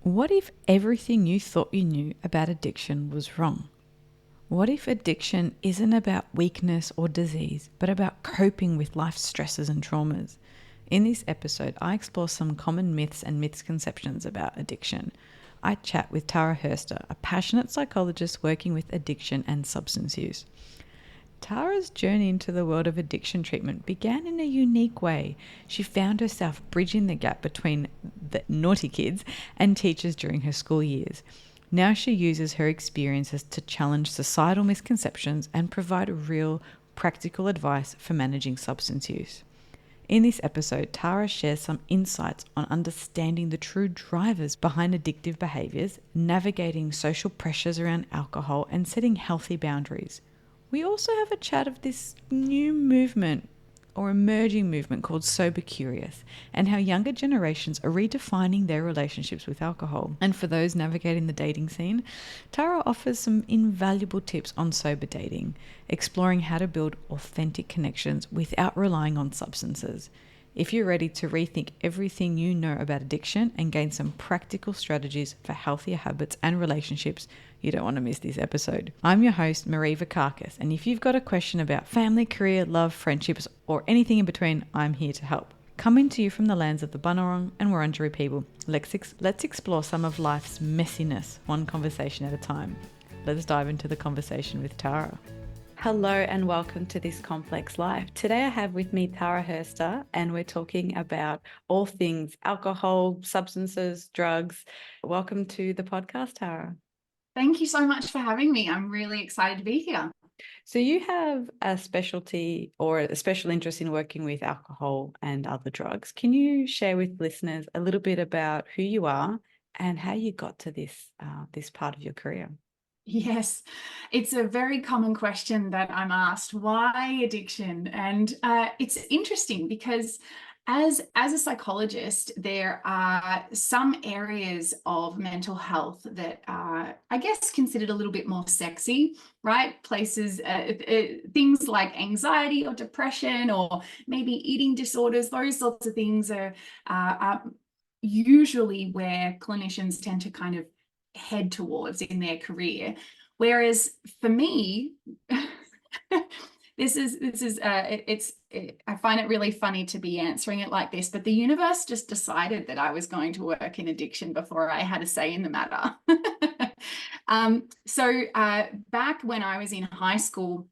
What if everything you thought you knew about addiction was wrong? What if addiction isn't about weakness or disease, but about coping with life's stresses and traumas? In this episode, I explore some common myths and misconceptions about addiction. I chat with Tara Herster, a passionate psychologist working with addiction and substance use. Tara's journey into the world of addiction treatment began in a unique way. She found herself bridging the gap between the naughty kids and teachers during her school years. Now she uses her experiences to challenge societal misconceptions and provide real, practical advice for managing substance use. In this episode, Tara shares some insights on understanding the true drivers behind addictive behaviours, navigating social pressures around alcohol, and setting healthy boundaries. We also have a chat of this new movement or emerging movement called Sober Curious and how younger generations are redefining their relationships with alcohol. And for those navigating the dating scene, Tara offers some invaluable tips on sober dating, exploring how to build authentic connections without relying on substances. If you're ready to rethink everything you know about addiction and gain some practical strategies for healthier habits and relationships, you don't want to miss this episode. I'm your host, Marie Vakakis, and if you've got a question about family, career, love, friendships, or anything in between, I'm here to help. Coming to you from the lands of the Bunurong and Wurundjeri people, let's explore some of life's messiness, one conversation at a time. Let's dive into the conversation with Tara. Hello and welcome to This Complex Life. Today I have with me Tara Herster and we're talking about all things alcohol, substances, drugs. Welcome to the podcast, Tara. Thank you so much for having me. I'm really excited to be here. So you have a specialty or a special interest in working with alcohol and other drugs. Can you share with listeners a little bit about who you are and how you got to this part of your career? Yes, it's a very common question that I'm asked, why addiction? And it's interesting because as a psychologist, there are some areas of mental health that are, I guess, considered a little bit more sexy, right? Places, things like anxiety or depression or maybe eating disorders, those sorts of things are usually where clinicians tend to kind of head towards in their career. Whereas for me, I find it really funny to be answering it like this, but the universe just decided that I was going to work in addiction before I had a say in the matter. Back when I was in high school,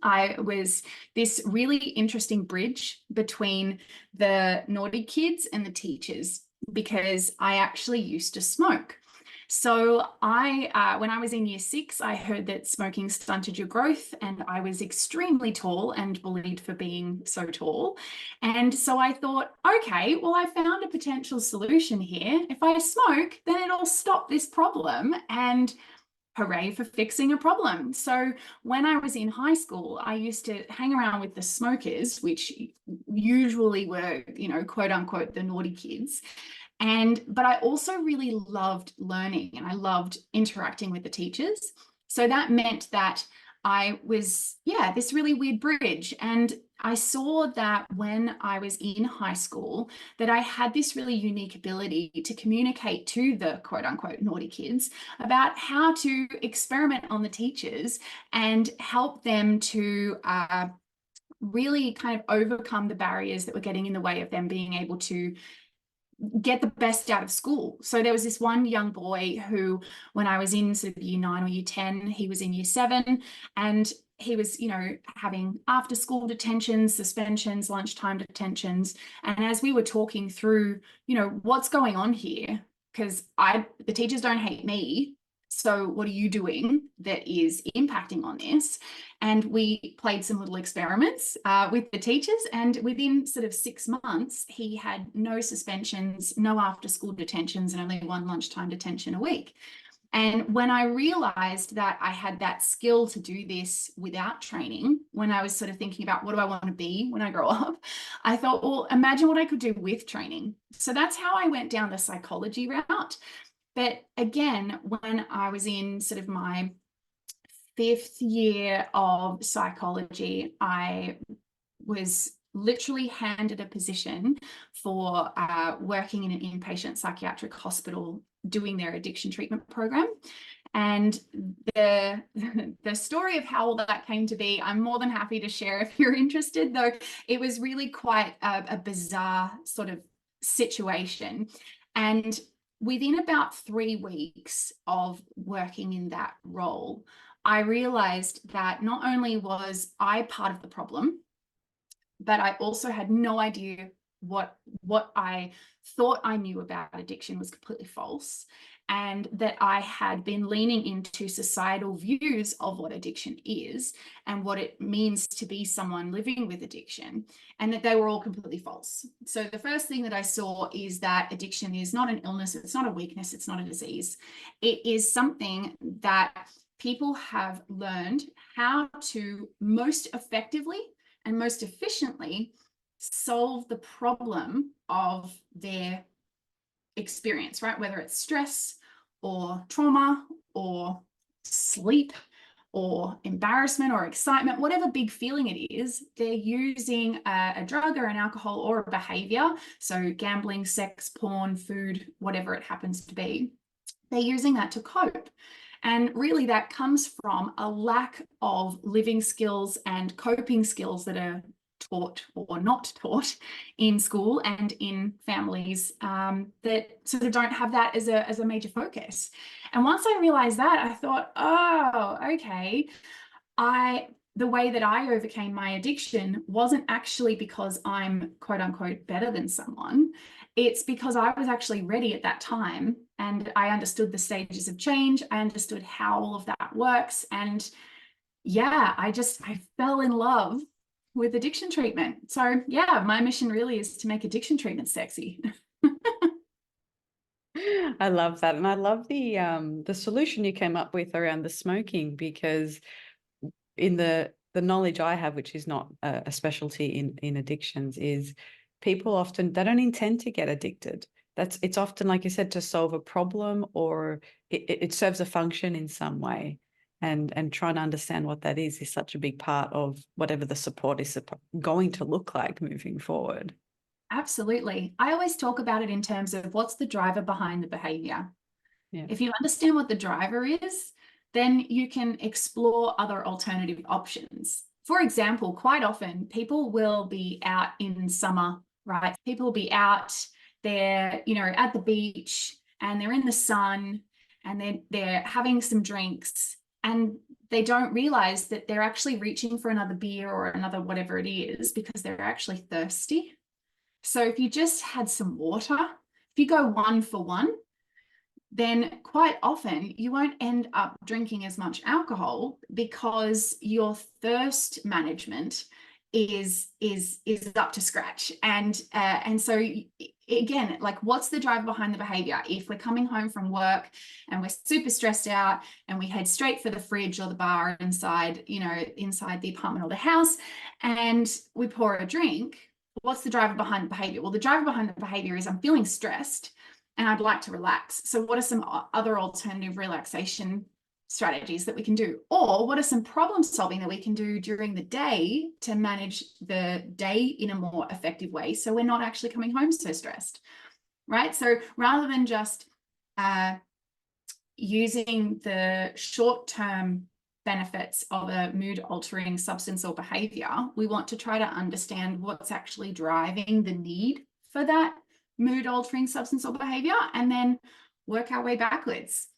I was this really interesting bridge between the naughty kids and the teachers because I actually used to smoke. So when I was in year 6, I heard that smoking stunted your growth, and I was extremely tall and bullied for being so tall. And so I thought, okay, well, I found a potential solution here. If I smoke, then it'll stop this problem. And hooray for fixing a problem. So when I was in high school, I used to hang around with the smokers, which usually were, quote unquote, the naughty kids. But I also really loved learning and I loved interacting with the teachers. So that meant that I was, this really weird bridge. And I saw that when I was in high school, that I had this really unique ability to communicate to the quote unquote naughty kids about how to experiment on the teachers and help them to really kind of overcome the barriers that were getting in the way of them being able to get the best out of school. So there was this one young boy who, when I was in sort of year 9 or year 10, he was in year 7, and he was, having after school detentions, suspensions, lunchtime detentions. And as we were talking through, what's going on here? Because the teachers don't hate me. So what are you doing that is impacting on this? And we played some little experiments with the teachers. And within sort of 6 months, he had no suspensions, no after school detentions, and only 1 lunchtime detention a week. And when I realized that I had that skill to do this without training, when I was sort of thinking about what do I want to be when I grow up, I thought, well, imagine what I could do with training. So that's how I went down the psychology route. But again, when I was in sort of my 5th year of psychology, I was literally handed a position for working in an inpatient psychiatric hospital doing their addiction treatment program. And the story of how all that came to be, I'm more than happy to share if you're interested, though it was really quite a bizarre sort of situation. And within about 3 weeks of working in that role, I realized that not only was I part of the problem, but I also had no idea what I thought I knew about addiction was completely false, and that I had been leaning into societal views of what addiction is and what it means to be someone living with addiction, and that they were all completely false. So the first thing that I saw is that addiction is not an illness, it's not a weakness, it's not a disease. It is something that people have learned how to most effectively and most efficiently solve the problem of their experience, right? Whether it's stress or trauma or sleep or embarrassment or excitement, whatever big feeling it is, they're using a drug or an alcohol or a behavior. So gambling, sex, porn, food, whatever it happens to be, they're using that to cope. And really that comes from a lack of living skills and coping skills that are taught or not taught in school and in families that sort of don't have that as a major focus. And once I realized that, I thought, oh, okay, the way that I overcame my addiction wasn't actually because I'm quote unquote better than someone. It's because I was actually ready at that time, and I understood the stages of change. I understood how all of that works. And yeah, I fell in love with addiction treatment. So yeah, my mission really is to make addiction treatment sexy. I love that. And I love the solution you came up with around the smoking, because in the knowledge I have, which is not a specialty in addictions, is people often, they don't intend to get addicted. It's often, like you said, to solve a problem, or it serves a function in some way. And trying to understand what that is such a big part of whatever the support is going to look like moving forward. Absolutely. I always talk about it in terms of what's the driver behind the behavior. Yeah. If you understand what the driver is, then you can explore other alternative options. For example, quite often people will be out in summer, right? People will be out there, at the beach, and they're in the sun, and they're having some drinks, and they don't realize that they're actually reaching for another beer or another whatever it is because they're actually thirsty. So if you just had some water, if you go 1 for 1, then quite often you won't end up drinking as much alcohol because your thirst management is up to scratch. And so again, like, what's the driver behind the behavior? If we're coming home from work and we're super stressed out and we head straight for the fridge or the bar inside the apartment or the house, and we pour a drink, what's the driver behind the behavior? Well, the driver behind the behavior is I'm feeling stressed and I'd like to relax. So what are some other alternative relaxation strategies that we can do? Or what are some problem solving that we can do during the day to manage the day in a more effective way, so we're not actually coming home so stressed, right? So rather than just using the short-term benefits of a mood-altering substance or behavior, we want to try to understand what's actually driving the need for that mood-altering substance or behavior, and then work our way backwards.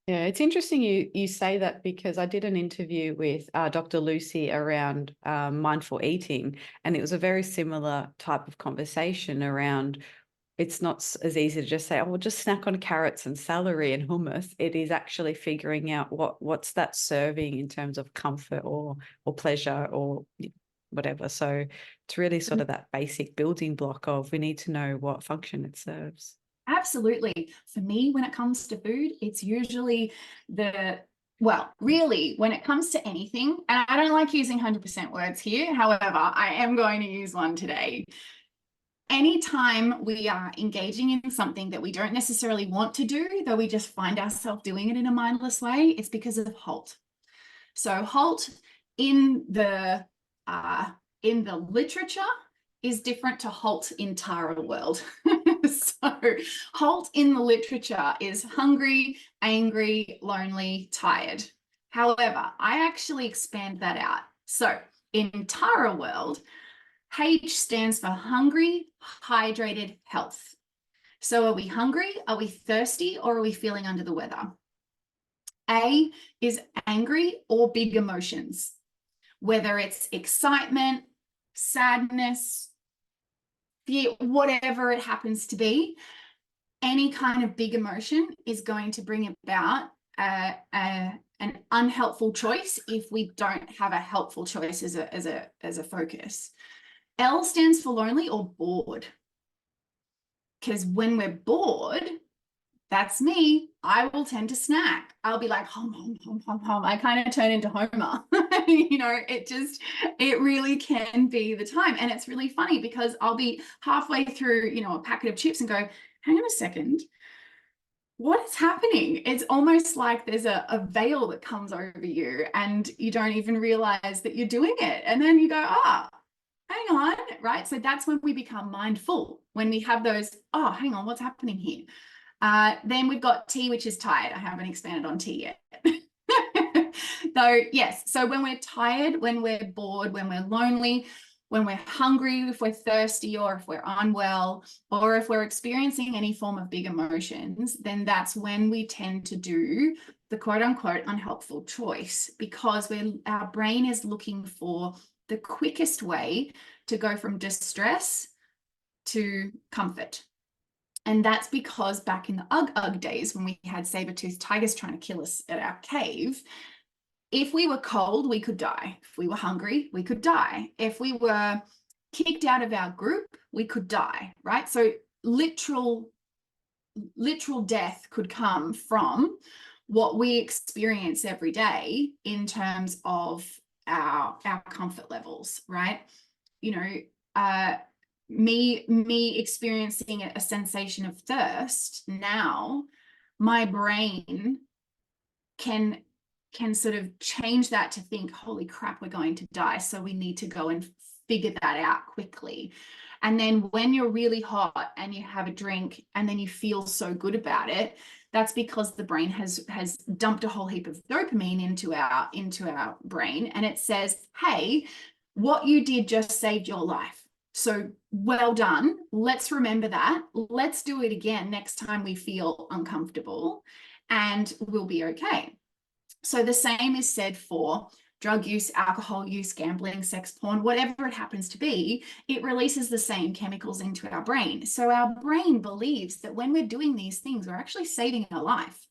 Yeah, it's interesting you say that, because I did an interview with Dr. Lucy around mindful eating, and it was a very similar type of conversation around, it's not as easy to just say, oh, we'll just snack on carrots and celery and hummus. It is actually figuring out what's that serving in terms of comfort or pleasure or whatever. So it's really sort of that basic building block of, we need to know what function it serves. Absolutely. For me, when it comes to food, it's usually really, when it comes to anything, and I don't like using 100% words here, however, I am going to use one today. Anytime we are engaging in something that we don't necessarily want to do, though we just find ourselves doing it in a mindless way, it's because of halt. So halt in the literature is different to halt in Tara world. So HALT in the literature is hungry, angry, lonely, tired. However, I actually expand that out. So in Tara world, H stands for hungry, hydrated, health. So are we hungry? Are we thirsty? Or are we feeling under the weather? A is angry or big emotions, whether it's excitement, sadness, fear, whatever it happens to be. Any kind of big emotion is going to bring about an unhelpful choice if we don't have a helpful choice as a focus. L stands for lonely or bored. Because when we're bored, that's me. I will tend to snack. I'll be like, home, home, home, home, home. I kind of turn into Homer. It really can be the time. And it's really funny because I'll be halfway through, a packet of chips and go, hang on a second. What is happening? It's almost like there's a veil that comes over you and you don't even realize that you're doing it. And then you go, hang on, right? So that's when we become mindful, when we have those, hang on, what's happening here? Then we've got T, which is tired. I haven't expanded on T yet. Though, yes. So when we're tired, when we're bored, when we're lonely, when we're hungry, if we're thirsty or if we're unwell, or if we're experiencing any form of big emotions, then that's when we tend to do the quote unquote unhelpful choice, because our brain is looking for the quickest way to go from distress to comfort. And that's because back in the Ugg days, when we had saber-toothed tigers trying to kill us at our cave, if we were cold, we could die. If we were hungry, we could die. If we were kicked out of our group, we could die, right? So literal death could come from what we experience every day in terms of our comfort levels, right? Me experiencing a sensation of thirst now, my brain can sort of change that to think, holy crap, we're going to die, so we need to go and figure that out quickly. And then when you're really hot and you have a drink and then you feel so good about it, that's because the brain has dumped a whole heap of dopamine into our brain, and it says, hey, what you did just saved your life. So well done. Let's remember that. Let's do it again next time we feel uncomfortable, and we'll be okay. So the same is said for drug use, alcohol use, gambling, sex porn, whatever it happens to be. It releases the same chemicals into our brain. So our brain believes that when we're doing these things, we're actually saving our life.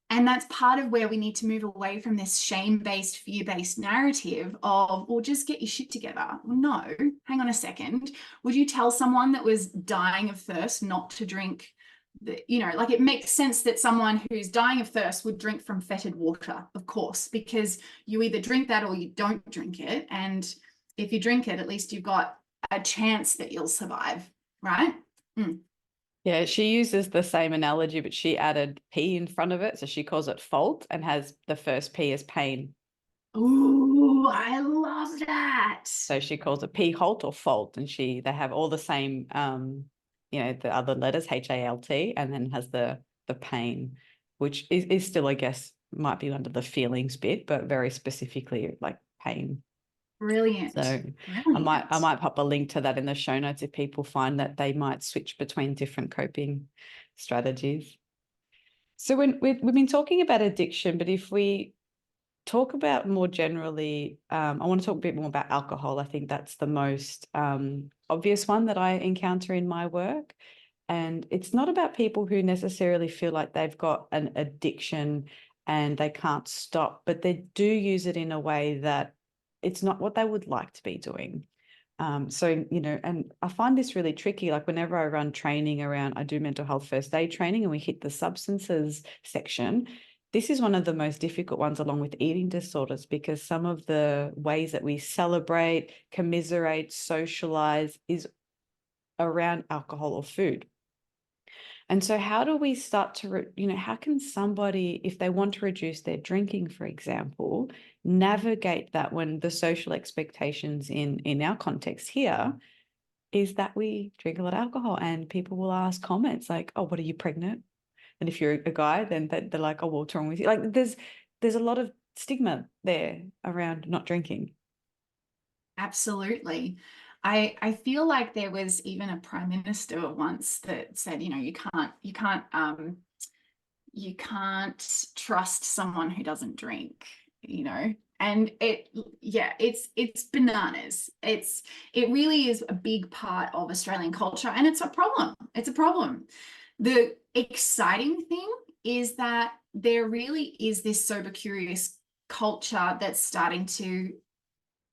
And that's part of where we need to move away from this shame-based, fear-based narrative of, well, just get your shit together. No, hang on a second. Would you tell someone that was dying of thirst not to drink? Like, it makes sense that someone who's dying of thirst would drink from fetid water, of course, because you either drink that or you don't drink it. And if you drink it, at least you've got a chance that you'll survive, right? Yeah, she uses the same analogy, but she added P in front of it. So she calls it fault and has the first P as pain. Ooh, I love that. So she calls it P halt or fault. And they have all the same, the other letters, HALT, and then has the pain, which is still, I guess, might be under the feelings bit, but very specifically like pain. Brilliant. So Brilliant. I might pop a link to that in the show notes if people find that they might switch between different coping strategies. So when we've been talking about addiction, but if we talk about more generally, I want to talk a bit more about alcohol. I think that's the most obvious one that I encounter in my work. And it's not about people who necessarily feel like they've got an addiction and they can't stop, but they do use it in a way that it's not what they would like to be doing. And I find this really tricky. Like whenever I run training around, I do mental health first aid training and we hit the substances section. This is one of the most difficult ones along with eating disorders, because some of the ways that we celebrate, commiserate, socialize is around alcohol or food. And so how do we start to, how can somebody, if they want to reduce their drinking, for example, navigate that when the social expectations in our context here is that we drink a lot of alcohol, and people will ask comments like, oh, what, are you pregnant? And if you're a guy, then they're like, oh, what's wrong with you? Like there's a lot of stigma there around not drinking. Absolutely. I feel like there was even a prime minister once that said, you can't trust someone who doesn't drink, and it's bananas. It really is a big part of Australian culture, and it's a problem. It's a problem. The exciting thing is that there really is this sober curious culture that's starting to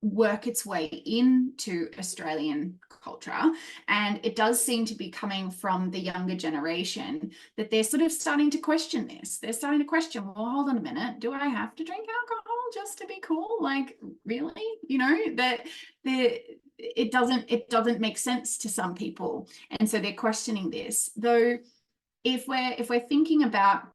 work its way into Australian culture. And it does seem to be coming from the younger generation, that they're sort of starting to question this. They're starting to question, well, hold on a minute, do I have to drink alcohol just to be cool? Like, really? That it doesn't make sense to some people. And so they're questioning this. Though if we're thinking about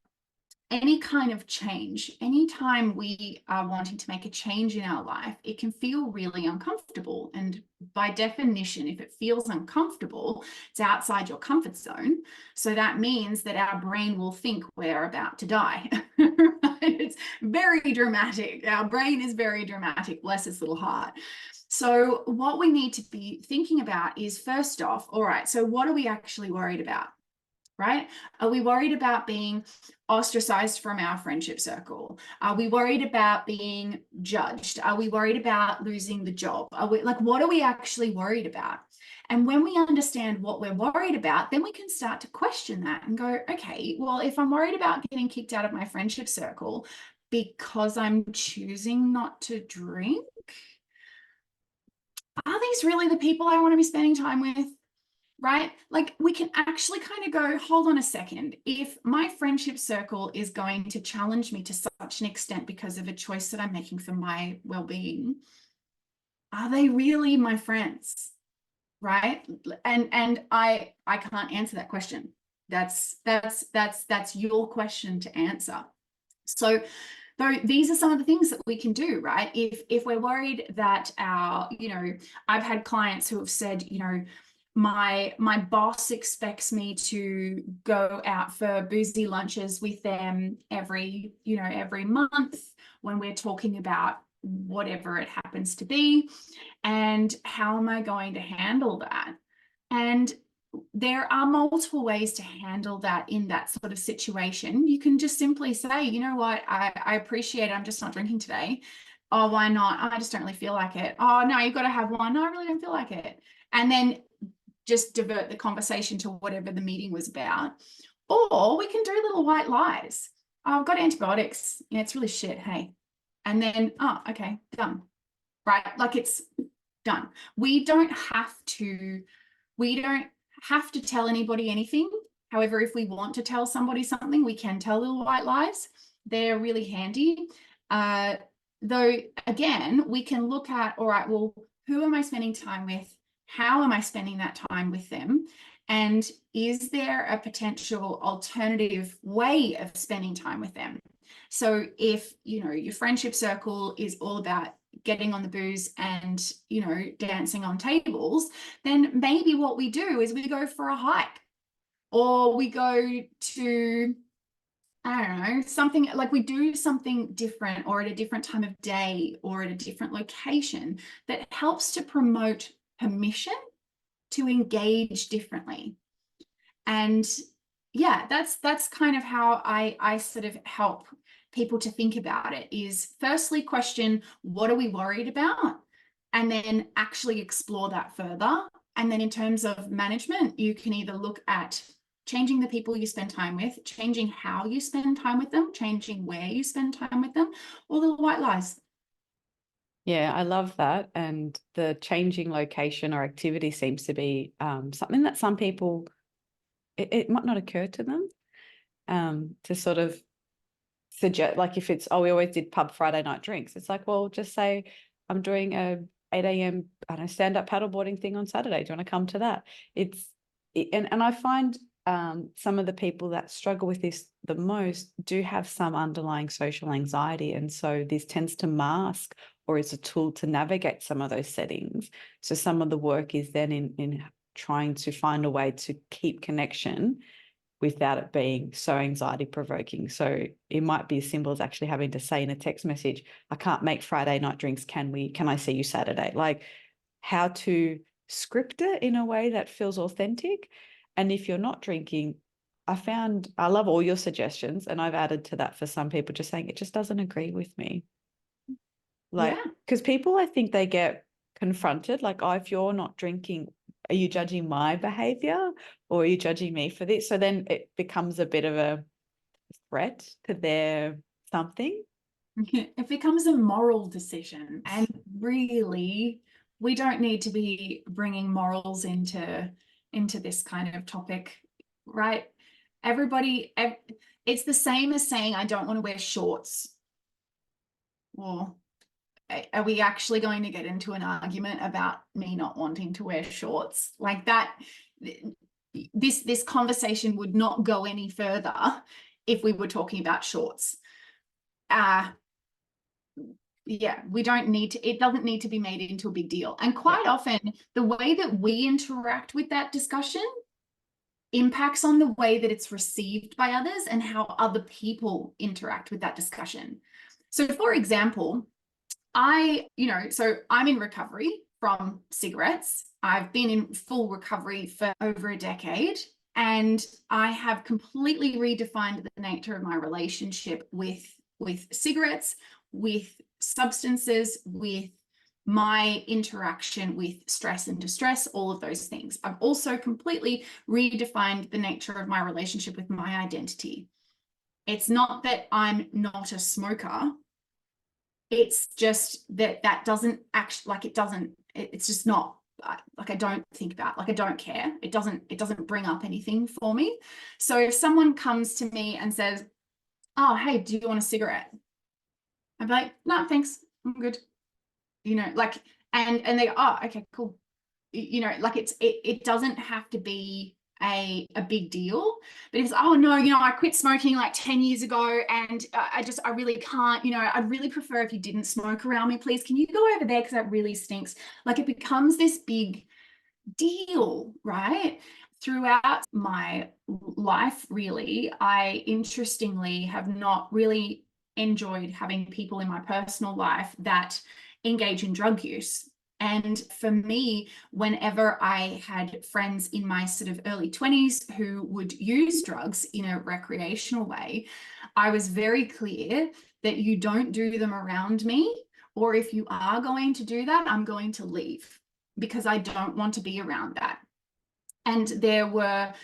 any kind of change, anytime we are wanting to make a change in our life, it can feel really uncomfortable. And by definition, if it feels uncomfortable, it's outside your comfort zone. So that means that our brain will think we're about to die. It's very dramatic. Our brain is very dramatic, bless its little heart. So what we need to be thinking about is, first off, all right, so what are we actually worried about? Right? Are we worried about being ostracized from our friendship circle? Are we worried about being judged? Are we worried about losing the job? What are we actually worried about? And when we understand what we're worried about, then we can start to question that and go, okay, well, if I'm worried about getting kicked out of my friendship circle because I'm choosing not to drink, are these really the people I want to be spending time with? Right? Like, we can actually kind of go, hold on a second. If my friendship circle is going to challenge me to such an extent because of a choice that I'm making for my well-being, are they really my friends? Right? And I can't answer that question. That's your question to answer. So these are some of the things that we can do, right? If we're worried that I've had clients who have said, my boss expects me to go out for boozy lunches with them every month when we're talking about whatever it happens to be, and how am I going to handle that? And there are multiple ways to handle that in that sort of situation. You can just simply say, you know what, I appreciate it, I'm just not drinking today. Oh, why not? I just don't really feel like it. Oh, no, you've got to have one. No, I really don't feel like it. And then just divert the conversation to whatever the meeting was about. Or we can do little white lies. Oh, I've got antibiotics. Yeah, it's really shit. Hey. And then, oh, okay, done. Right? Like, it's done. We don't have to tell anybody anything. However, if we want to tell somebody something, we can tell little white lies. They're really handy. Though, again, we can look at, all right, well, who am I spending time with? How am I spending that time with them? And is there a potential alternative way of spending time with them? So if, your friendship circle is all about getting on the booze and, dancing on tables, then maybe what we do is we go for a hike, or we go to, I don't know, something like, we do something different, or at a different time of day, or at a different location, that helps to promote permission to engage differently. And yeah, that's kind of how I sort of help people to think about it, is firstly question, what are we worried about? And then actually explore that further. And then in terms of management, you can either look at changing the people you spend time with, changing how you spend time with them, changing where you spend time with them, or the white lies. Yeah, I love that. And the changing location or activity seems to be something that some people, it might not occur to them to sort of suggest, like if it's, oh, we always did pub Friday night drinks. It's like, well, just say, I'm doing a 8 a.m. I don't know, stand-up paddleboarding thing on Saturday. Do you want to come to that? And I find some of the people that struggle with this the most do have some underlying social anxiety. And so this tends to mask or is a tool to navigate some of those settings. So some of the work is then in trying to find a way to keep connection without it being so anxiety provoking. So it might be as simple as actually having to say in a text message, I can't make Friday night drinks. Can I see you Saturday? Like, how to script it in a way that feels authentic. And if you're not drinking, I love all your suggestions, and I've added to that for some people, just saying it just doesn't agree with me. Like, because people, I think they get confronted, like, oh, if you're not drinking, are you judging my behavior or are you judging me for this? So then it becomes a bit of a threat to their something. It becomes a moral decision, and really we don't need to be bringing morals into this kind of topic, right? It's the same as saying I don't want to wear shorts. Well, are we actually going to get into an argument about me not wanting to wear shorts? Like that, this conversation would not go any further if we were talking about shorts. Yeah, we don't need to, it doesn't need to be made into a big deal. And quite often the way that we interact with that discussion impacts on the way that it's received by others and how other people interact with that discussion. So for example, so I'm in recovery from cigarettes. I've been in full recovery for over a decade, and I have completely redefined the nature of my relationship with cigarettes, with substances, with my interaction with stress and distress, all of those things. I've also completely redefined the nature of my relationship with my identity. It's not that I'm not a smoker. It's just that doesn't actually, it's just not, like, I don't think about, like, I don't care. It doesn't bring up anything for me. So if someone comes to me and says, oh, hey, do you want a cigarette? I'd be like, no, thanks, I'm good. Like, and they go, oh, okay, cool. Like it doesn't have to be a big deal, but if it's, oh no, I quit smoking like 10 years ago and I really can't, I'd really prefer if you didn't smoke around me, please. Can you go over there? Because that really stinks. Like, it becomes this big deal, right? Throughout my life, really, I interestingly have not really enjoyed having people in my personal life that engage in drug use. And for me, whenever I had friends in my sort of early 20s who would use drugs in a recreational way, I was very clear that you don't do them around me, or if you are going to do that, I'm going to leave, because I don't want to be around that. And there were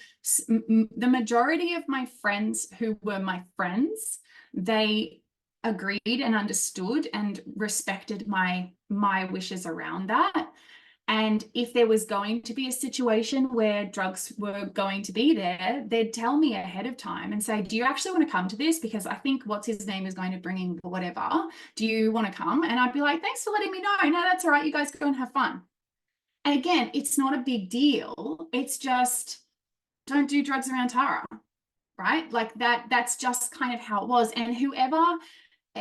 the majority of my friends who were my friends, they agreed and understood and respected my wishes around that. And if there was going to be a situation where drugs were going to be there, they'd tell me ahead of time and say, do you actually want to come to this? Because I think what's his name is going to bring in whatever. Do you want to come? And I'd be like, thanks for letting me know. No, that's all right. You guys go and have fun. And again, it's not a big deal. It's just, don't do drugs around Tara, right? Like that's just kind of how it was. And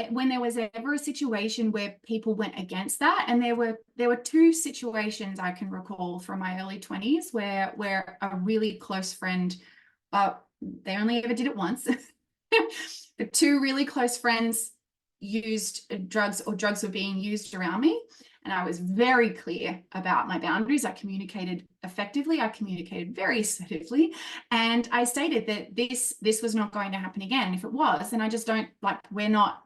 when there was ever a situation where people went against that, and there were two situations I can recall from my early 20s where a really close friend, they only ever did it once, the two really close friends used drugs, or drugs were being used around me. And I was very clear about my boundaries. I communicated effectively. I communicated very assertively. And I stated that this was not going to happen again. And if it was, then I just don't, like, we're not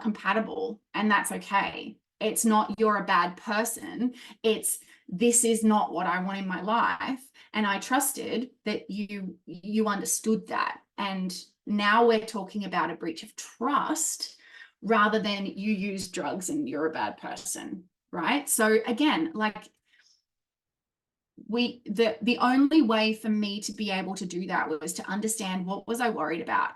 compatible, and that's okay. It's not you're a bad person. It's, this is not what I want in my life. And I trusted that you understood that. And now we're talking about a breach of trust rather than you use drugs and you're a bad person, right? So again, like, the only way for me to be able to do that was to understand what was I worried about.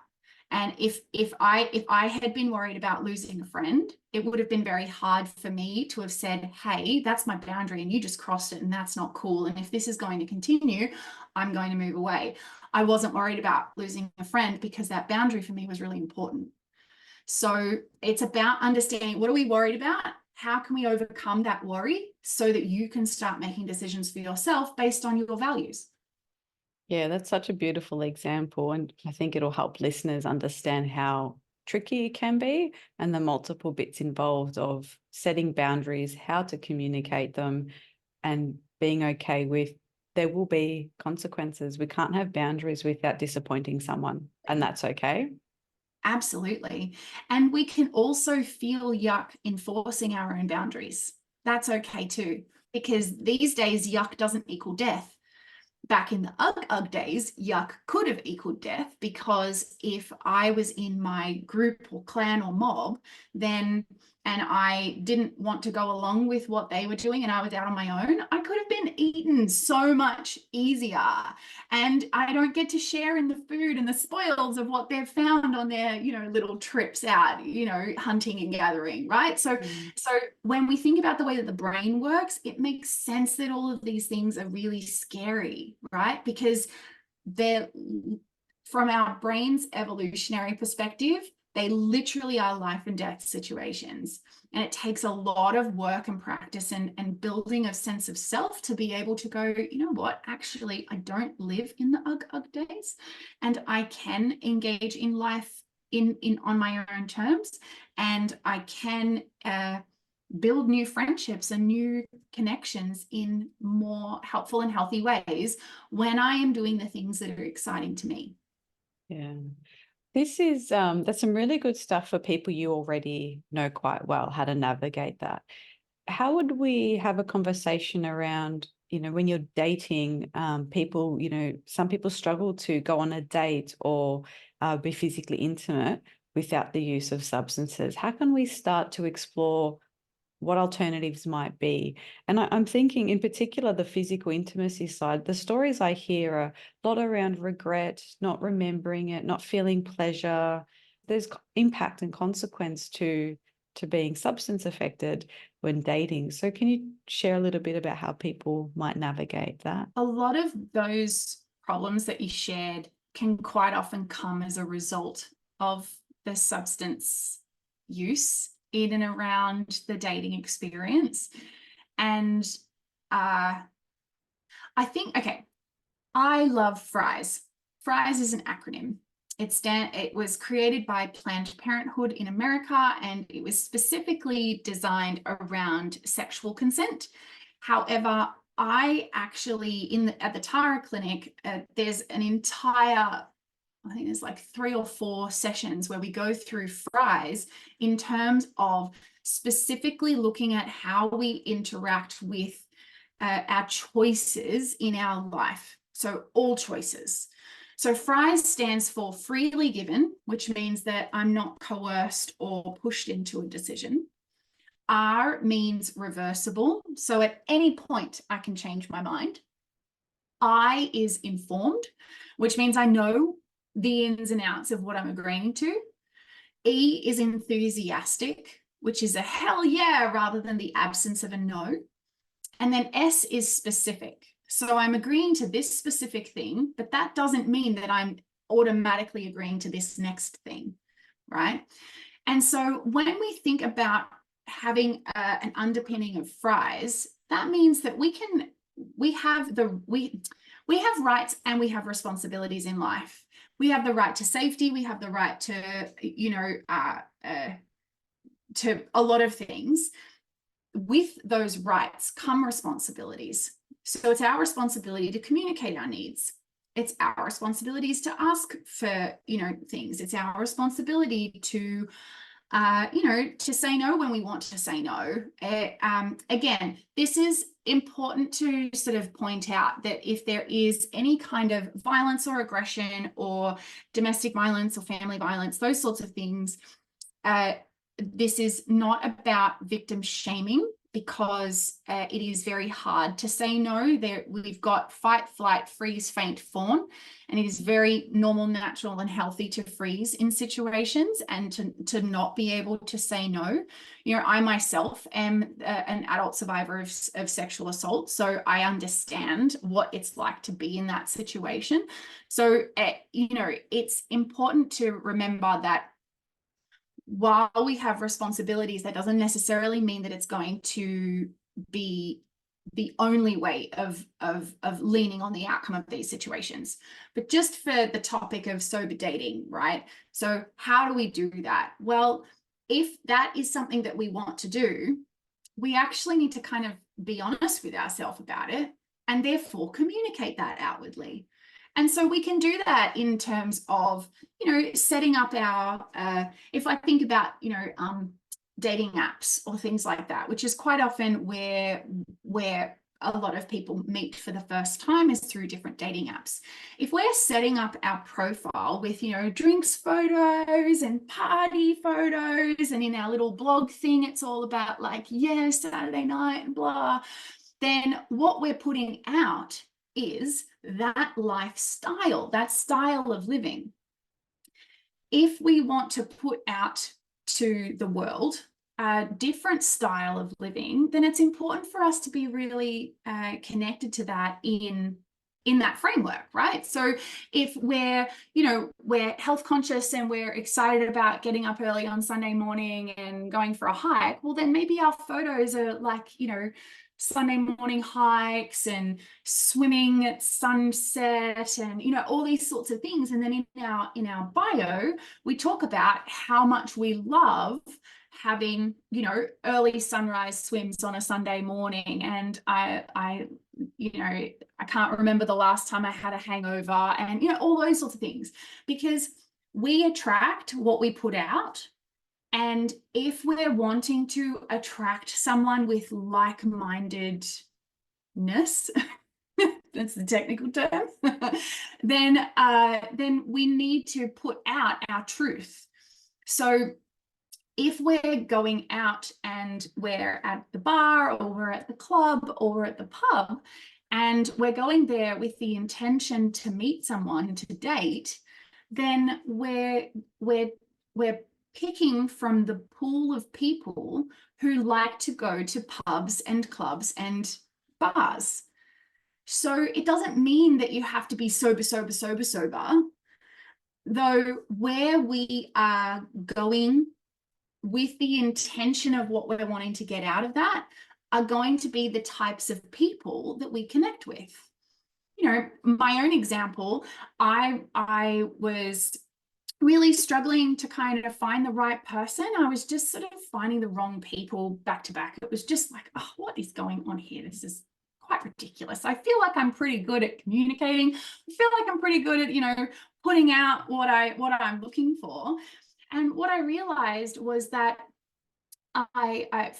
And if I had been worried about losing a friend, it would have been very hard for me to have said, hey, that's my boundary and you just crossed it and that's not cool. And if this is going to continue, I'm going to move away. I wasn't worried about losing a friend because that boundary for me was really important. So it's about understanding, what are we worried about? How can we overcome that worry so that you can start making decisions for yourself based on your values? Yeah, that's such a beautiful example. And I think it'll help listeners understand how tricky it can be and the multiple bits involved of setting boundaries, how to communicate them, and being okay with there will be consequences. We can't have boundaries without disappointing someone, and that's okay. Absolutely. And we can also feel yuck enforcing our own boundaries. That's okay too, because these days yuck doesn't equal death. Back in the ugh days, yuck could have equaled death, because if I was in my group or clan or mob, then and I didn't want to go along with what they were doing and I was out on my own, I could have been eaten so much easier. And I don't get to share in the food and the spoils of what they've found on their, little trips out, hunting and gathering, right? So when we think about the way that the brain works, it makes sense that all of these things are really scary, right? Because they're, from our brain's evolutionary perspective, they literally are life and death situations. And it takes a lot of work and practice and building a sense of self to be able to go, you know what, actually, I don't live in the ugh days, and I can engage in life in on my own terms, and I can build new friendships and new connections in more helpful and healthy ways when I am doing the things that are exciting to me. Yeah. This is that's some really good stuff for people you already know quite well how to navigate that. How would we have a conversation around, when you're dating people, some people struggle to go on a date or be physically intimate without the use of substances. How can we start to explore what alternatives might be? And I'm thinking in particular, the physical intimacy side, the stories I hear are a lot around regret, not remembering it, not feeling pleasure. There's impact and consequence to being substance affected when dating. So can you share a little bit about how people might navigate that? A lot of those problems that you shared can quite often come as a result of the substance use in and around the dating experience. And I think, okay, I love FRIES. FRIES is an acronym. It was created by Planned Parenthood in America, and it was specifically designed around sexual consent. However, I actually, at the Tara clinic, there's an entire, I think there's like 3 or 4 sessions where we go through FRIES in terms of specifically looking at how we interact with our choices in our life. So all choices. So FRIES stands for freely given, which means that I'm not coerced or pushed into a decision. R means reversible. So at any point I can change my mind. I is informed, which means I know the ins and outs of what I'm agreeing to. E is enthusiastic, which is a hell yeah rather than the absence of a no. And then S is specific. So I'm agreeing to this specific thing, but that doesn't mean that I'm automatically agreeing to this next thing, right? And so when we think about having an underpinning of FRIES, that means that we have rights and we have responsibilities in life. We have the right to safety. We have the right to, to a lot of things. With those rights come responsibilities. So it's our responsibility to communicate our needs. It's our responsibilities to ask for, things. It's our responsibility to, to say no when we want to say no. Again, this is important to sort of point out that if there is any kind of violence or aggression or domestic violence or family violence, those sorts of things, this is not about victim shaming. because it is very hard to say no. We've got fight, flight, freeze, faint, fawn, and it is very normal, natural, and healthy to freeze in situations and to not be able to say no. You know, I myself am an adult survivor of sexual assault, so I understand what it's like to be in that situation. So, you know, it's important to remember that while we have responsibilities, that doesn't necessarily mean that it's going to be the only way of leaning on the outcome of these situations. But just for the topic of sober dating, right? So how do we do that? Well, if that is something that we want to do, we actually need to kind of be honest with ourselves about it and therefore communicate that outwardly. And so we can do that in terms of, you know, setting up our, if I think about, you know, dating apps or things like that, which is quite often where a lot of people meet for the first time is through different dating apps. If we're setting up our profile with, you know, drinks photos and party photos, and in our little blog thing, it's all about like, yeah, Saturday night and blah, then what we're putting out is that lifestyle, that style of living. If we want to put out to the world a different style of living, then it's important for us to be really connected to that in that framework, right? So if we're, you know, we're health conscious and we're excited about getting up early on Sunday morning and going for a hike, well, then maybe our photos are like, you know, Sunday morning hikes and swimming at sunset and, you know, all these sorts of things. And then in our bio, we talk about how much we love having, you know, early sunrise swims on a Sunday morning. And I you know, I can't remember the last time I had a hangover, and, you know, all those sorts of things, because we attract what we put out. And if we're wanting to attract someone with like-mindedness, that's the technical term, then we need to put out our truth. So if we're going out and we're at the bar or we're at the club or we're at the pub, and we're going there with the intention to meet someone to date, then we're picking from the pool of people who like to go to pubs and clubs and bars. So it doesn't mean that you have to be sober, though where we are going with the intention of what we're wanting to get out of that are going to be the types of people that we connect with. You know, my own example, I was really struggling to kind of find the right person. I was just sort of finding the wrong people back to back. It was just like, oh, what is going on here? This is quite ridiculous. I feel like I'm pretty good at communicating. I feel like I'm pretty good at, you know, putting out what I'm looking for. And what I realized was that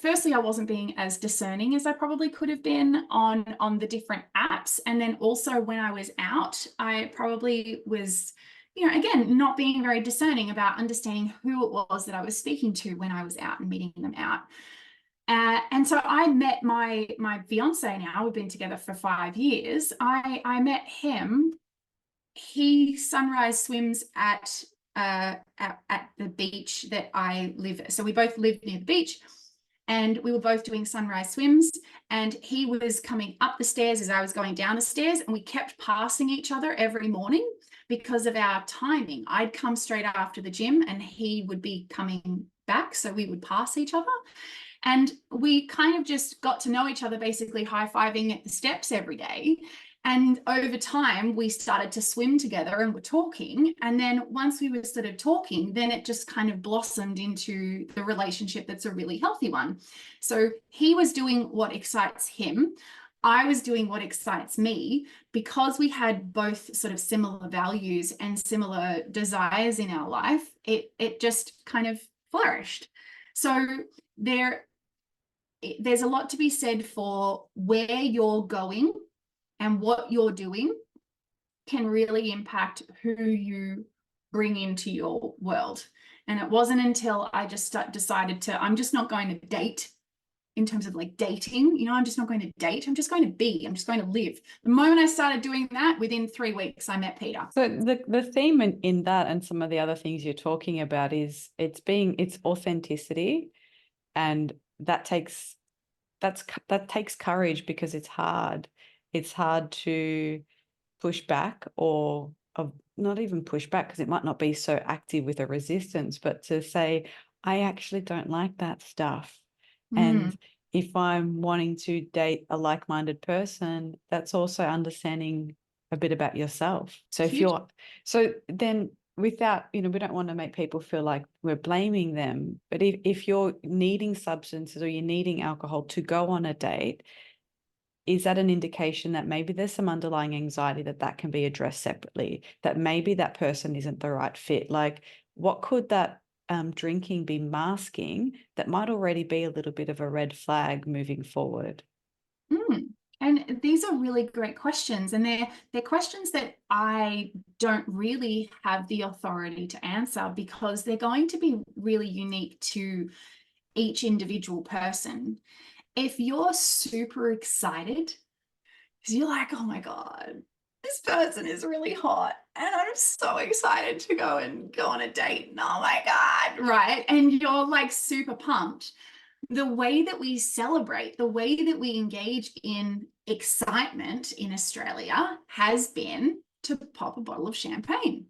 firstly, I wasn't being as discerning as I probably could have been on the different apps. And then also when I was out, I probably was, you know, again, not being very discerning about understanding who it was that I was speaking to when I was out and meeting them out. And so I met my fiance now. We've been together for 5 years. I met him. He sunrise swims at the beach that I live at. So we both lived near the beach, and we were both doing sunrise swims, and he was coming up the stairs as I was going down the stairs, and we kept passing each other every morning because of our timing. I'd come straight after the gym and he would be coming back, so we would pass each other. And we kind of just got to know each other, basically high-fiving at the steps every day. And over time, we started to swim together and were talking. And then once we were sort of talking, then it just kind of blossomed into the relationship that's a really healthy one. So he was doing what excites him. I was doing what excites me, because we had both sort of similar values and similar desires in our life. It just kind of flourished. So there's a lot to be said for where you're going, and what you're doing can really impact who you bring into your world. And it wasn't until I just decided I'm just not going to date in terms of like dating. You know, I'm just not going to date. I'm just going to be. I'm just going to live. The moment I started doing that, within 3 weeks, I met Peter. So the theme in that and some of the other things you're talking about is it's authenticity, and that takes courage, because it's hard. It's hard to push back, or not even push back, because it might not be so active with a resistance, but to say, I actually don't like that stuff. And if I'm wanting to date a like-minded person, that's also understanding a bit about yourself. So then without, we don't want to make people feel like we're blaming them, but if you're needing substances or you're needing alcohol to go on a date, is that an indication that maybe there's some underlying anxiety that can be addressed separately, that maybe that person isn't the right fit? Like, what could that drinking be masking that might already be a little bit of a red flag moving forward? And these are really great questions, and they're questions that I don't really have the authority to answer, because they're going to be really unique to each individual person. If you're super excited because you're like, oh my God, this person is really hot and I'm so excited to go on a date, and oh my God, right? And you're like super pumped. The way that we celebrate, the way that we engage in excitement in Australia has been to pop a bottle of champagne.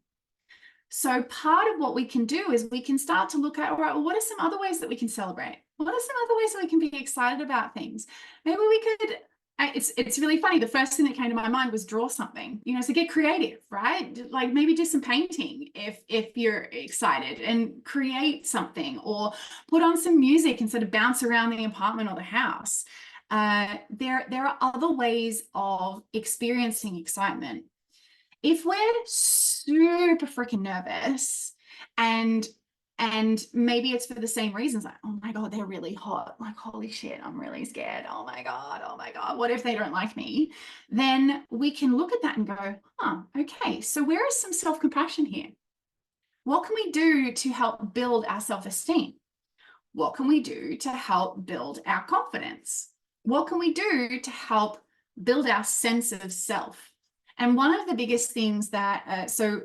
So part of what we can do is we can start to look at, all right, well, what are some other ways that we can celebrate? What are some other ways that we can be excited about things? Maybe we could, it's really funny. The first thing that came to my mind was draw something, so get creative, right? Like maybe do some painting if you're excited, and create something, or put on some music and sort of bounce around the apartment or the house. There are other ways of experiencing excitement. If we're super freaking nervous, and maybe it's for the same reasons, like, oh my God, they're really hot, like, holy shit, I'm really scared, oh my God, what if they don't like me? Then we can look at that and go, okay, so where is some self-compassion here? What can we do to help build our self-esteem? What can we do to help build our confidence? What can we do to help build our sense of self? And one of the biggest things that, so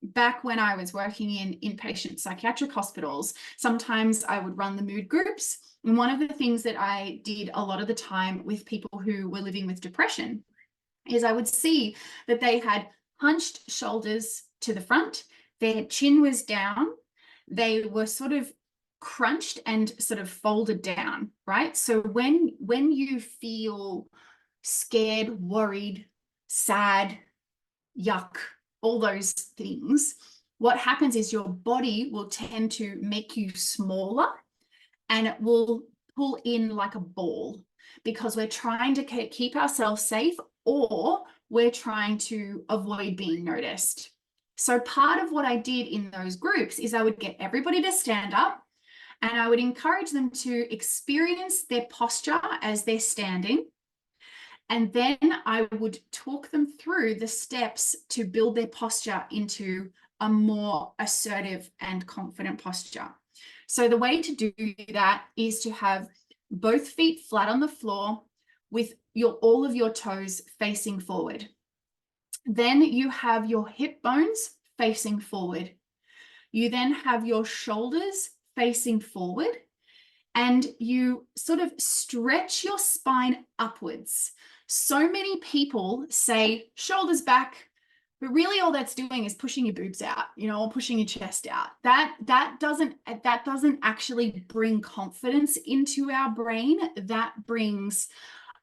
back when I was working in inpatient psychiatric hospitals, sometimes I would run the mood groups. And one of the things that I did a lot of the time with people who were living with depression is I would see that they had hunched shoulders to the front, their chin was down, they were sort of crunched and sort of folded down, right? So when you feel scared, worried, sad, yuck, all those things, what happens is your body will tend to make you smaller, and it will pull in like a ball, because we're trying to keep ourselves safe, or we're trying to avoid being noticed. So part of what I did in those groups is I would get everybody to stand up, and I would encourage them to experience their posture as they're standing. And then I would talk them through the steps to build their posture into a more assertive and confident posture. So the way to do that is to have both feet flat on the floor with all of your toes facing forward. Then you have your hip bones facing forward. You then have your shoulders facing forward, and you sort of stretch your spine upwards. So many people say shoulders back, but really all that's doing is pushing your boobs out, or pushing your chest out. That doesn't actually bring confidence into our brain. That brings,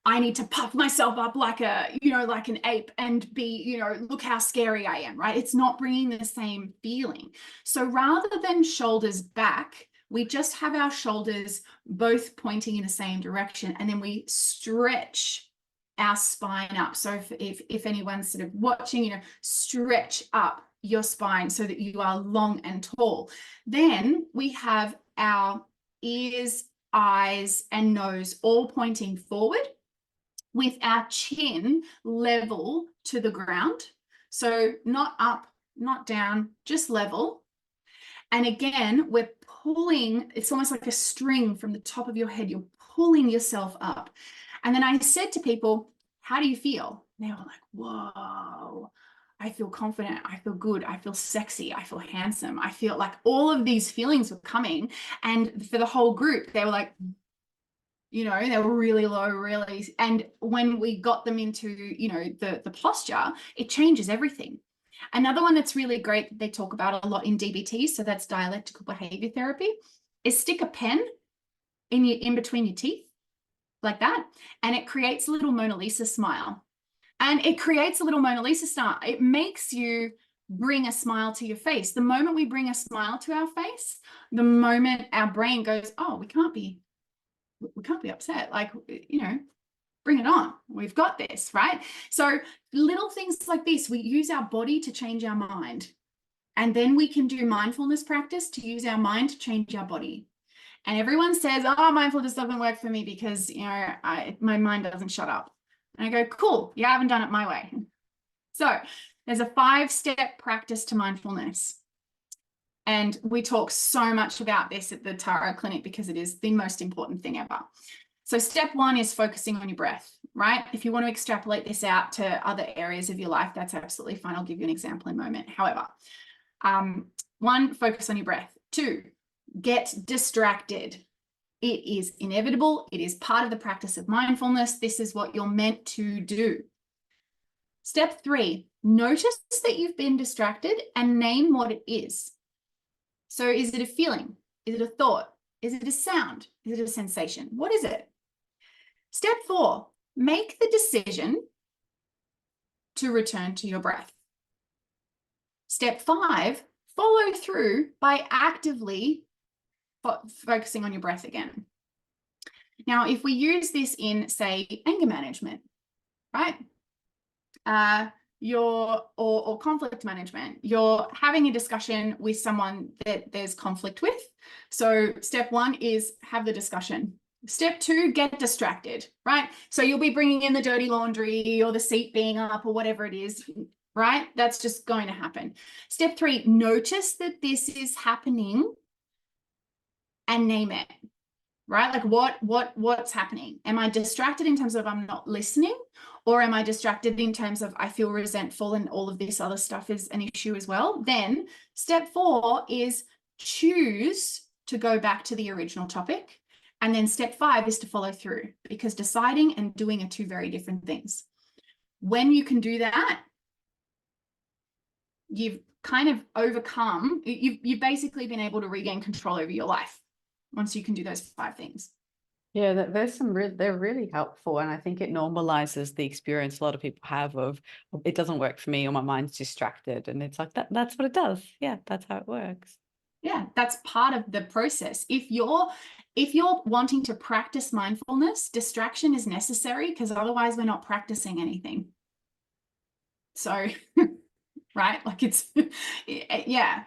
I need to puff myself up like like an ape and be, look how scary I am, right? It's not bringing the same feeling. So rather than shoulders back, we just have our shoulders both pointing in the same direction, and then we stretch our spine up. So if anyone's sort of watching, stretch up your spine so that you are long and tall. Then we have our ears, eyes, and nose all pointing forward, with our chin level to the ground. So not up, not down, just level. And again, we're pulling, it's almost like a string from the top of your head. You're pulling yourself up. And then I said to people, how do you feel? And they were like, whoa, I feel confident. I feel good. I feel sexy. I feel handsome. I feel like all of these feelings were coming. And for the whole group, they were like, you know, they were really low, really. And when we got them into, you know, the posture, it changes everything. Another one that's really great that they talk about a lot in DBT, so that's dialectical behavior therapy, is stick a pen in between your teeth like that, and it creates a little Mona Lisa smile. And it creates a little Mona Lisa smile. It makes you bring a smile to your face. The moment we bring a smile to our face, the moment our brain goes, oh, we can't be upset. Like, you know, bring it on. We've got this, right? So little things like this, we use our body to change our mind. And then we can do mindfulness practice to use our mind to change our body. And everyone says, oh, mindfulness doesn't work for me because, you know, my mind doesn't shut up. And I go, cool, you haven't done it my way. So there's a 5-step practice to mindfulness. And we talk so much about this at the Tara Clinic because it is the most important thing ever. So step 1 is focusing on your breath, right? If you want to extrapolate this out to other areas of your life, that's absolutely fine. I'll give you an example in a moment. However, 1, focus on your breath. 2, get distracted. It is inevitable. It is part of the practice of mindfulness. This is what you're meant to do. Step 3, notice that you've been distracted and name what it is. So is it a feeling? Is it a thought? Is it a sound? Is it a sensation? What is it? Step 4, make the decision to return to your breath. Step 5, follow through by actively focusing on your breath again. Now, if we use this in, say, anger management, right? Or conflict management, you're having a discussion with someone that there's conflict with. So step 1 is have the discussion. Step 2, get distracted, right? So you'll be bringing in the dirty laundry or the seat being up or whatever it is, right? That's just going to happen. Step 3, notice that this is happening and name it, right? Like what's happening? Am I distracted in terms of I'm not listening? Or am I distracted in terms of I feel resentful and all of this other stuff is an issue as well? Then step 4 is choose to go back to the original topic. And then step 5 is to follow through, because deciding and doing are 2 very different things. When you can do that, you've kind of overcome, you've basically been able to regain control over your life once you can do those 5 things. Yeah, there's some they're really helpful, and I think it normalizes the experience a lot of people have of it doesn't work for me or my mind's distracted, and it's like that's what it does. Yeah, that's how it works. Yeah, that's part of the process. If you're wanting to practice mindfulness, distraction is necessary because otherwise we're not practicing anything. So, right? Like it's yeah.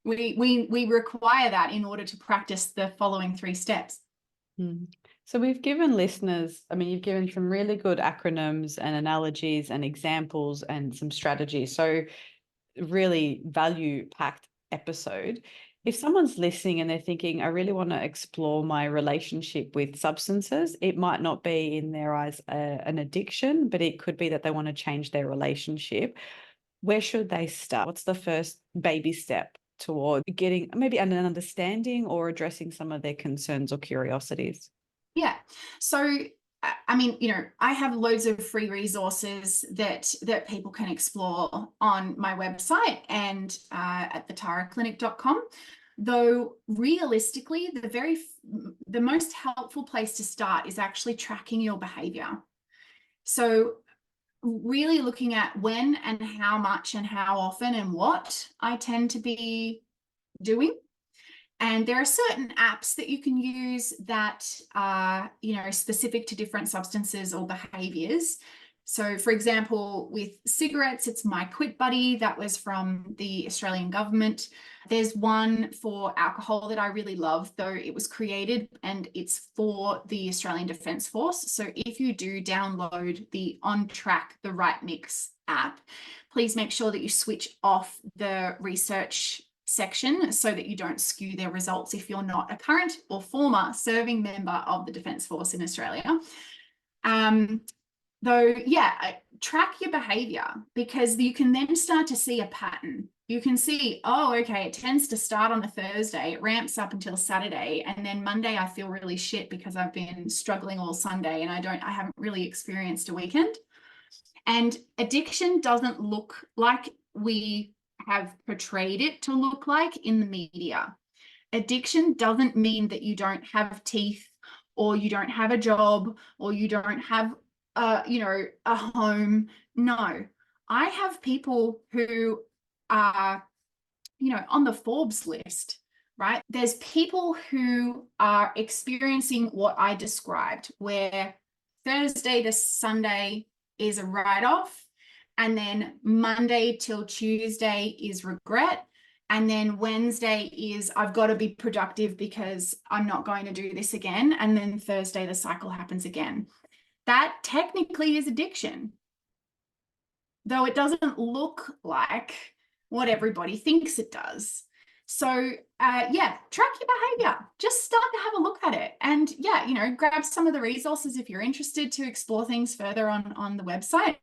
We require that in order to practice the following 3 steps. So we've given listeners, I mean, you've given some really good acronyms and analogies and examples and some strategies. So really value-packed episode. If someone's listening and they're thinking, I really want to explore my relationship with substances, it might not be in their eyes an addiction, but it could be that they want to change their relationship. Where should they start? What's the first baby step toward getting maybe an understanding or addressing some of their concerns or curiosities? Yeah. So, I mean, you know, I have loads of free resources that people can explore on my website and at thetaraclinic.com. Though realistically, the most helpful place to start is actually tracking your behavior. So really looking at when and how much and how often and what I tend to be doing. And there are certain apps that you can use that are, you know, specific to different substances or behaviors. So for example, with cigarettes, it's My Quit Buddy. That was from the Australian government. There's one for alcohol that I really love, though it was created and it's for the Australian Defence Force. So if you do download the On Track, the Right Mix app, please make sure that you switch off the research section so that you don't skew their results if you're not a current or former serving member of the Defence Force in Australia. Though, yeah, track your behavior, because you can then start to see a pattern. You can see, oh, okay, it tends to start on a Thursday, it ramps up until Saturday, and then Monday I feel really shit because I've been struggling all Sunday and I haven't really experienced a weekend. And addiction doesn't look like we have portrayed it to look like in the media. Addiction doesn't mean that you don't have teeth, or you don't have a job, or you don't have a home. No, I have people who are, on the Forbes list, right? There's people who are experiencing what I described, where Thursday to Sunday is a write-off, and then Monday till Tuesday is regret, and then Wednesday is I've got to be productive because I'm not going to do this again, and then Thursday the cycle happens again. That technically is addiction, though it doesn't look like what everybody thinks it does. So track your behavior. Just start to have a look at it, and grab some of the resources if you're interested to explore things further on the website.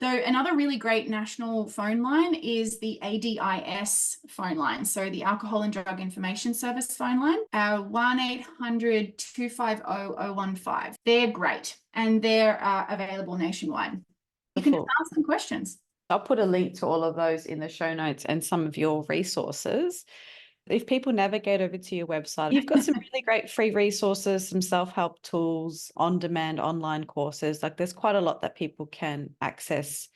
Though another really great national phone line is the ADIS phone line, so the Alcohol and Drug Information Service phone line, 1-800-250-015. They're great, and they're available nationwide. You can just ask them questions. I'll put a link to all of those in the show notes and some of your resources. If people navigate over to your website, you've got some really great free resources, some self-help tools, on-demand online courses. Like, there's quite a lot that people can access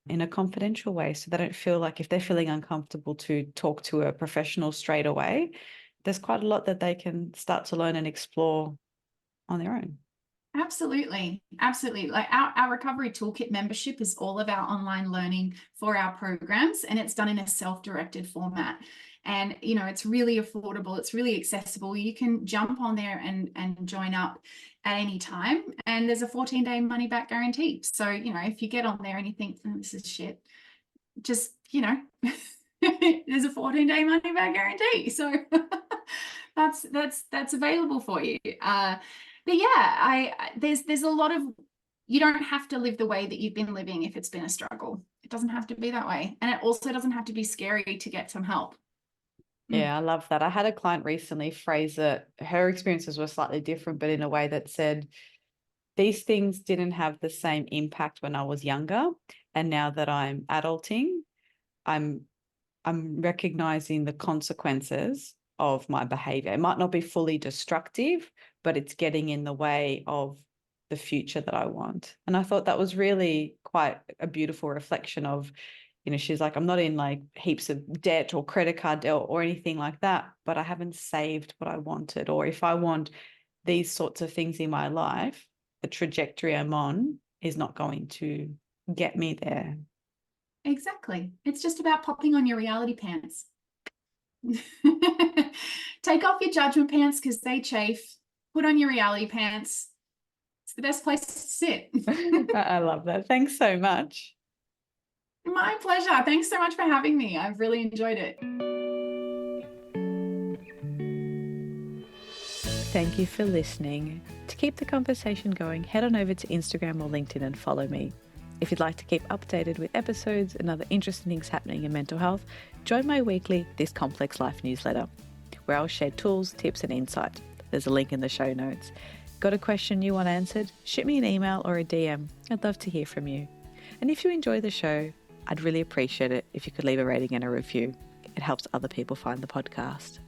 in a confidential way, so they don't feel like, if they're feeling uncomfortable to talk to a professional straight away, there's quite a lot that they can start to learn and explore on their own. Absolutely. Like our Recovery Toolkit membership is all of our online learning for our programs, and it's done in a self-directed format. And, it's really affordable. It's really accessible. You can jump on there and join up at any time. And there's a 14-day money back guarantee. So, if you get on there and you think, oh, this is shit, just, there's a 14-day money back guarantee. So that's available for you. But yeah, there's a lot of, you don't have to live the way that you've been living if it's been a struggle. It doesn't have to be that way. And it also doesn't have to be scary to get some help. Yeah, I love that. I had a client recently phrase it, her experiences were slightly different, but in a way that said, these things didn't have the same impact when I was younger. And now that I'm adulting, I'm recognizing the consequences of my behavior. It might not be fully destructive, but it's getting in the way of the future that I want. And I thought that was really quite a beautiful reflection of, she's like, I'm not in like heaps of debt or credit card debt or anything like that, but I haven't saved what I wanted. Or if I want these sorts of things in my life, the trajectory I'm on is not going to get me there. Exactly. It's just about popping on your reality pants. Take off your judgment pants because they chafe. Put on your reality pants. It's the best place to sit. I love that. Thanks so much. My pleasure. Thanks so much for having me. I've really enjoyed it. Thank you for listening. To keep the conversation going, head on over to Instagram or LinkedIn and follow me. If you'd like to keep updated with episodes and other interesting things happening in mental health, join my weekly This Complex Life newsletter, where I'll share tools, tips and insight. There's a link in the show notes. Got a question you want answered? Shoot me an email or a DM. I'd love to hear from you. And if you enjoy the show, I'd really appreciate it if you could leave a rating and a review. It helps other people find the podcast.